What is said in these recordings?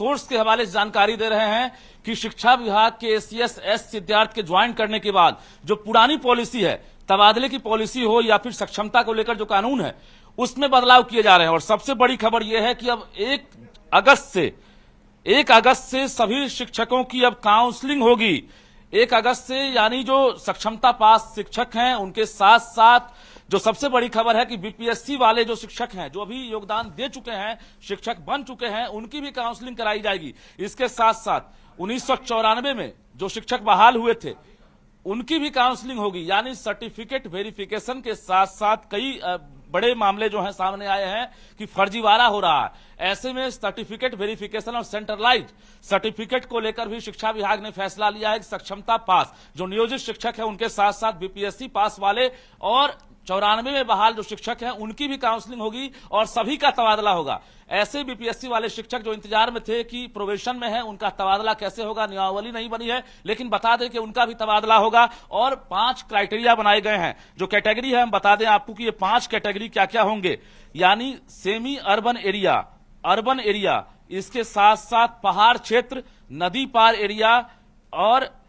Source के हवाले से जानकारी दे रहे हैं कि शिक्षा विभाग के एसीएस एस विद्यार्थी के ज्वाइन करने के बाद जो पुरानी पॉलिसी है, तबादले की पॉलिसी हो या फिर सक्षमता को लेकर जो कानून है, उसमें बदलाव किए जा रहे हैं। और सबसे बड़ी खबर यह है कि अब 1 अगस्त से सभी शिक्षकों की अब काउंसलिंग होगी। 1 अगस्त से, यानी जो सक्षमता पास शिक्षक हैं उनके साथ साथ जो सबसे बड़ी खबर है कि बीपीएससी वाले जो शिक्षक हैं, जो अभी योगदान दे चुके हैं, शिक्षक बन चुके हैं, उनकी भी काउंसलिंग कराई जाएगी। इसके साथ साथ 1994 में जो शिक्षक बहाल हुए थे उनकी भी काउंसलिंग होगी। यानी सर्टिफिकेट वेरिफिकेशन के साथ साथ कई बड़े मामले जो हैं सामने आए हैं कि फर्जीवाड़ा हो रहा है। ऐसे में सर्टिफिकेट वेरिफिकेशन और सेंट्रलाइज्ड सर्टिफिकेट को लेकर भी शिक्षा विभाग ने फैसला लिया है कि सक्षमता पास जो नियोजित शिक्षक है उनके साथ साथ बीपीएससी पास वाले और 94 में बहाल जो शिक्षक हैं उनकी भी काउंसलिंग होगी और सभी का तबादला होगा। ऐसे बीपीएससी वाले शिक्षक जो इंतजार में थे कि प्रोबेशन में है, उनका तबादला कैसे होगा, नियमावली नहीं बनी है, लेकिन बता दें कि उनका भी तबादला होगा। और 5 क्राइटेरिया बनाए गए हैं। जो कैटेगरी है हम बता दें आपको कि ये 5 कैटेगरी क्या क्या होंगे। यानी semi urban area, urban area, इसके साथ साथ पहाड़ क्षेत्र, नदी पार एरिया और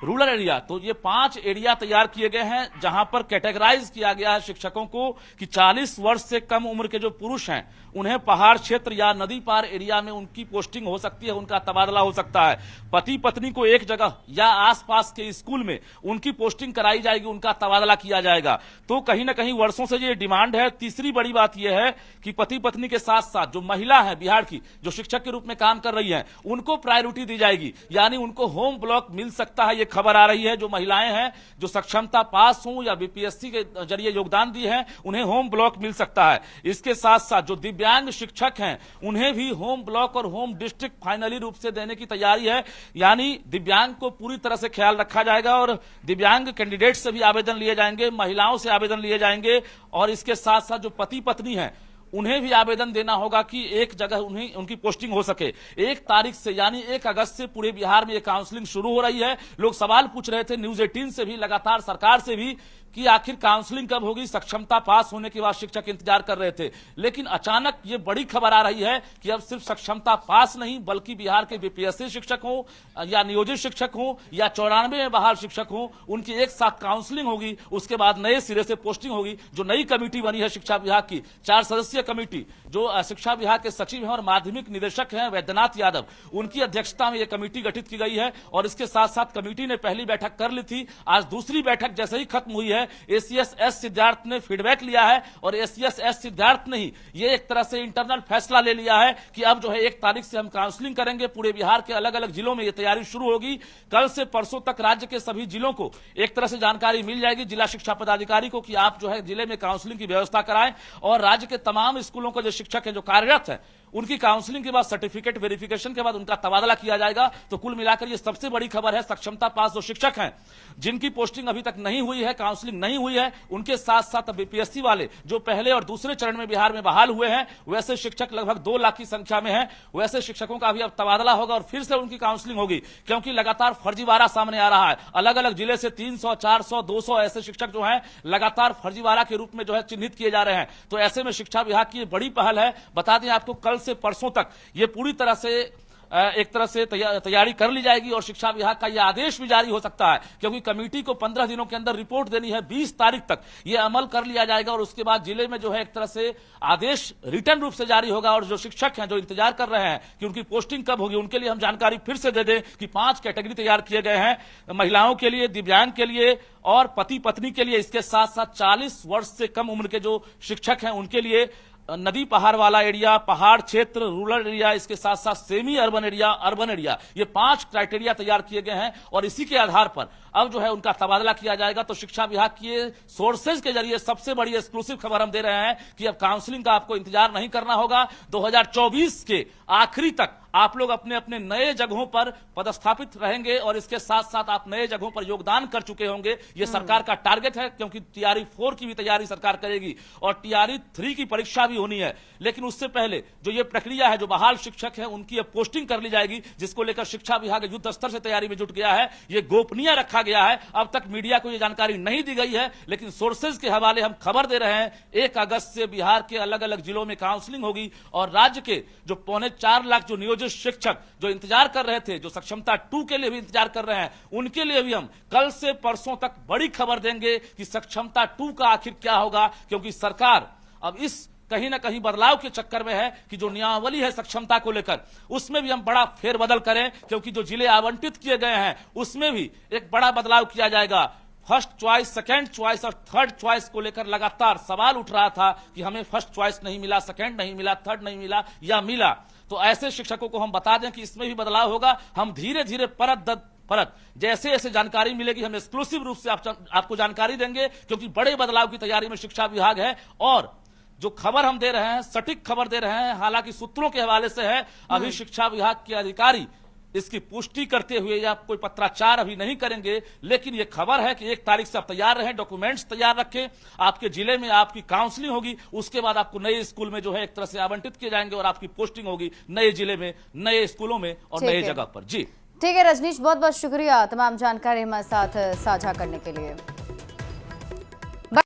रूरल एरिया। तो ये 5 एरिया तैयार किए गए हैं जहां पर कैटेगराइज किया गया है शिक्षकों को कि 40 वर्ष से कम उम्र के जो पुरुष हैं उन्हें पहाड़ क्षेत्र या नदी पार एरिया में उनकी पोस्टिंग हो सकती है, उनका तबादला हो सकता है। पति पत्नी को एक जगह या आसपास के स्कूल में उनकी पोस्टिंग कराई जाएगी, उनका तबादला किया जाएगा। तो कहीं ना कहीं वर्षों से ये डिमांड है। तीसरी बड़ी बात यह है कि पति पत्नी के साथ साथ जो महिला है बिहार की, जो शिक्षक के रूप में काम कर रही है, उनको प्रायोरिटी दी जाएगी। यानी उनको होम ब्लॉक मिल सकता है। ये खबर आ रही है जो महिलाएं हैं जो सक्षमता पास हों या बीपीएससी के जरिए योगदान दिए हैं उन्हें होम ब्लॉक मिल सकता है। इसके साथ साथ जो दिव्यांग शिक्षक हैं उन्हें भी होम ब्लॉक और होम डिस्ट्रिक्ट फाइनली रूप से देने की तैयारी है। यानी दिव्यांग को पूरी तरह से ख्याल रखा जाएगा और दिव्यांग कैंडिडेट से भी आवेदन लिए जाएंगे, महिलाओं से आवेदन लिए जाएंगे और इसके साथ साथ जो पति पत्नी हैं उन्हें भी आवेदन देना होगा कि एक जगह उन्हें उनकी पोस्टिंग हो सके। 1 तारीख से यानी 1 अगस्त से पूरे बिहार में ये काउंसलिंग शुरू हो रही है। लोग सवाल पूछ रहे थे न्यूज 18 से भी, लगातार सरकार से भी, कि आखिर काउंसलिंग कब होगी। सक्षमता पास होने के बाद शिक्षक इंतजार कर रहे थे, लेकिन अचानक ये बड़ी खबर आ रही है कि अब सिर्फ सक्षमता पास नहीं बल्कि बिहार के बीपीएससी शिक्षक हों या नियोजित शिक्षक हों या 94 में बहाल शिक्षक हों, उनकी एक साथ काउंसलिंग होगी। उसके बाद नए सिरे से पोस्टिंग होगी। जो नई कमेटी बनी है शिक्षा विभाग की, 4 सदस्यीय कमेटी, जो शिक्षा विभाग के सचिव हैं और माध्यमिक निदेशक हैं वैद्यनाथ यादव, उनकी अध्यक्षता में यह कमेटी गठित की गई है। और इसके साथ साथ कमेटी ने पहली बैठक कर ली थी। आज दूसरी बैठक जैसे ही खत्म हुई है, एसीएस एस सिद्धार्थ ने फीडबैक लिया है और एसीएस एस सिद्धार्थ ने ही ये एक तरह से इंटरनल फैसला ले लिया है कि अब जो है 1 तारीख से हम काउंसलिंग करेंगे। पूरे बिहार के अलग अलग जिलों में ये तैयारी शुरू होगी। कल से परसों तक राज्य के सभी जिलों को एक तरह से जानकारी मिल जाएगी जिला शिक्षा पदाधिकारी को कि आप जो है जिले में काउंसलिंग की व्यवस्था कराएं और राज्य के तमाम स्कूलों के जो शिक्षक हैं जो कार्यरत है उनकी काउंसलिंग के बाद सर्टिफिकेट वेरिफिकेशन के बाद उनका तबादला किया जाएगा। तो कुल मिलाकर ये सबसे बड़ी खबर है। सक्षमता पास जो शिक्षक हैं जिनकी पोस्टिंग अभी तक नहीं हुई है, काउंसलिंग नहीं हुई है, उनके साथ साथ बीपीएससी वाले जो पहले और दूसरे चरण में बिहार में बहाल हुए हैं, वैसे शिक्षक लगभग 2 लाख की संख्या में है, वैसे शिक्षकों का भी अब तबादला होगा और फिर से उनकी काउंसलिंग होगी। क्योंकि लगातार फर्जीवाड़ा सामने आ रहा है। अलग अलग जिले से 300, 400, 200 ऐसे शिक्षक जो हैं लगातार फर्जीवाड़ा के रूप में जो है चिन्हित किए जा रहे हैं। तो ऐसे में शिक्षा विभाग की बड़ी पहल है। बता दें आपको, कल से परसों तक ये पूरी तरह से एक तरह से तैयारी कर ली जाएगी और शिक्षा विभाग का यह आदेश भी जारी हो सकता है। क्योंकि कमेटी को 15 दिनों के अंदर रिपोर्ट देनी है। 20 तारीख तक यह अमल कर लिया जाएगा और उसके बाद जिले में जो है एक तरह से आदेश रिटर्न रूप से जारी होगा। और जो शिक्षक हैं जो इंतजार कर रहे हैं कि उनकी पोस्टिंग कब होगी, उनके लिए हम जानकारी फिर से दे दें कि 5 कैटेगरी तैयार किए गए हैं, महिलाओं के लिए, दिव्यांग के लिए और पति पत्नी के लिए। इसके साथ साथ 40 वर्ष से कम उम्र के जो शिक्षक हैं उनके लिए, नदी पहाड़ वाला एरिया, पहाड़ क्षेत्र, रूरल एरिया, इसके साथ साथ semi urban area, urban area, ये 5 क्राइटेरिया तैयार किए गए हैं और इसी के आधार पर अब जो है उनका तबादला किया जाएगा। तो शिक्षा विभाग की सोर्सेज के जरिए सबसे बड़ी एक्सक्लूसिव खबर हम दे रहे हैं कि अब काउंसलिंग का आपको इंतजार नहीं करना होगा। 2024 के आखिरी तक आप लोग अपने अपने नए जगहों पर पदस्थापित रहेंगे और इसके साथ साथ आप नए जगहों पर योगदान कर चुके होंगे। ये सरकार का टारगेट है, क्योंकि टीआरई 4 की भी तैयारी सरकार करेगी और टीआरई 3 की परीक्षा भी होनी है। लेकिन उससे पहले जो ये प्रक्रिया है, जो बहाल शिक्षक है उनकी अब पोस्टिंग कर ली जाएगी, जिसको लेकर शिक्षा विभाग युद्ध स्तर से तैयारी में जुट गया है। ये गोपनीय रखा गया है, अब तक मीडिया को ये जानकारी नहीं दी गई है, लेकिन सोर्सेज के हवाले हम खबर दे रहे हैं। 1 अगस्त से बिहार के अलग अलग जिलों में काउंसलिंग होगी और राज्य के जो 4.25 लाख जो नियोजित शिक्षक जो इंतजार कर रहे थे, जो सक्षमता 2 के लिए भी इंतजार कर रहे हैं, उनके लिए भी हम कल से परसों तक बड़ी खबर देंगे कि सक्षमता 2 का आखिर क्या होगा। क्योंकि सरकार अब इस कहीं ना कहीं बदलाव के चक्कर में है कि जो नियमावली है सक्षमता को लेकर, उसमें भी हम बड़ा फेरबदल करें, क्योंकि जो जिले आवंटित किए गए हैं उसमें भी एक बड़ा बदलाव किया जाएगा। फर्स्ट चॉइस, सेकंड चॉइस और थर्ड चॉइस को लेकर लगातार सवाल उठ रहा था कि हमें फर्स्ट चॉइस नहीं मिला, सेकंड नहीं मिला, थर्ड नहीं मिला या मिला। तो ऐसे शिक्षकों को हम बता दें कि इसमें भी बदलाव होगा। हम धीरे धीरे परत जैसे जैसे जानकारी मिलेगी हम एक्सक्लूसिव रूप से आपको जानकारी देंगे, क्योंकि बड़े बदलाव की तैयारी में शिक्षा विभाग है। और जो खबर हम दे रहे हैं, सटीक खबर दे रहे हैं, हालांकि सूत्रों के हवाले से है, अभी शिक्षा विभाग के अधिकारी इसकी पुष्टि करते हुए या कोई पत्राचार अभी नहीं करेंगे। लेकिन यह खबर है कि 1 तारीख से आप तैयार रहें, डॉक्यूमेंट्स तैयार रखें। आपके जिले में आपकी काउंसलिंग होगी, उसके बाद आपको नए स्कूल में जो है एक तरह से आवंटित किए जाएंगे और आपकी पोस्टिंग होगी नए जिले में, नए स्कूलों में और नए जगह पर। जी ठीक है रजनीश, बहुत बहुत शुक्रिया तमाम जानकारी हमारे साथ साझा करने के लिए।